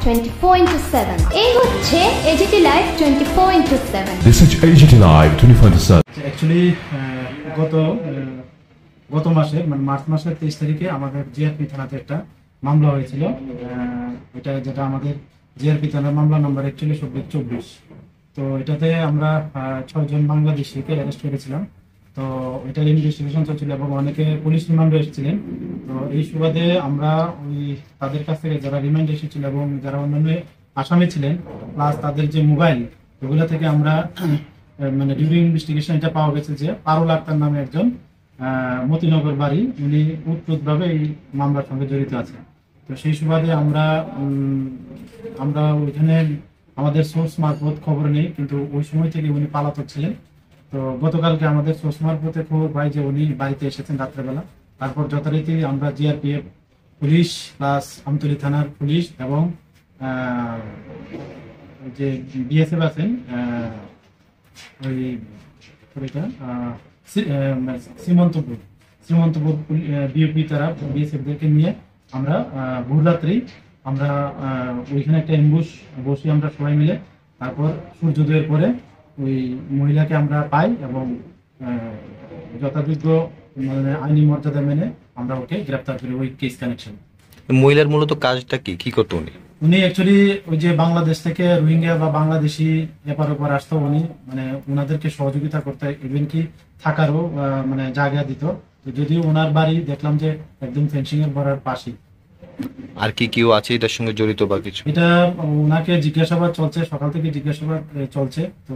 24/7 এই হচ্ছে AGT live 24/7 This is AGT Live 24/7 actually গত মাসে মানে মার্চ মাসের 23 তারিখে আমাদের জিআরপি থানাতে একটা মামলা হয়েছিল। যেটা আমাদের জিআরপি থানার মামলা নাম্বার 41/24। তো এটাতে আমরা 6 জন বাংলাদেশিকে অ্যারেস্ট করেছিলাম। তো এটার ইনভেস্টিগেশন চলছিল এবং অনেকে পুলিশ রিমান্ডে এসেছিলেন। তো এই সুবাদে আমরা তাদের কাছ থেকে যারা রিমান্ড এসেছিল এবং যারা অন্যান্য আসামি ছিলেন প্লাস তাদের যে মোবাইল ওগুলো থেকে আমরা মানে ডিউরিং ইনভেস্টিগেশন এটা পাওয়া গেছে যে পারুল আক্তার নামে একজন মতিনগর বাড়ি, উনি উৎপ্রুতভাবে এই মামলার সঙ্গে জড়িত আছে। তো সেই সুবাদে আমরা ওইখানে আমাদের সোর্স মারফত খবর নেই, কিন্তু ওই সময় থেকে উনি পালাতক ছিলেন। তো গতকালকে আমাদের সোর্স মারফতে খবর পাই যে উনি বাড়িতে এসেছেন রাত্রেবেলা। তারপর যথারীতি আমরা জিআরপিএফ পুলিশ প্লাস আমতলী থানার পুলিশ এবং যে বিএসএফ আছেন সীমন্তপুর বিএপি তারা বিএসএফদেরকে নিয়ে আমরা ভোররাত্রি আমরা ওইখানে একটা অ্যাম্বুশ বসি আমরা সবাই মিলে। তারপর সূর্যোদয়ের পরে ওই মহিলাকে আমরা পাই এবং যথাযোগ্য মানে আইনি মর্যাদা মেনে আমরা ওকে গ্রেপ্তার করি ওই কেস কানেকশন। মহিলার মূলত কাজটা কি করতো উনি অ্যাকচুয়ালি ওই যে বাংলাদেশ থেকে রোহিঙ্গা বা বাংলাদেশি এপার ওপার আসতো, উনি মানে ওনাদেরকে সহযোগিতা করতে ইভেন কি থাকারও মানে জায়গা দিত। যদিও ওনার বাড়ি দেখলাম যে একদম ফেন্সিং এর বরার পাশেই। আর কি কেউ আছে এটার সঙ্গে জড়িত বা কিছু? এটা ওনাকে জিজ্ঞাসাবাদ চলছে, সকাল থেকে জিজ্ঞাসাবাদ চলছে। তো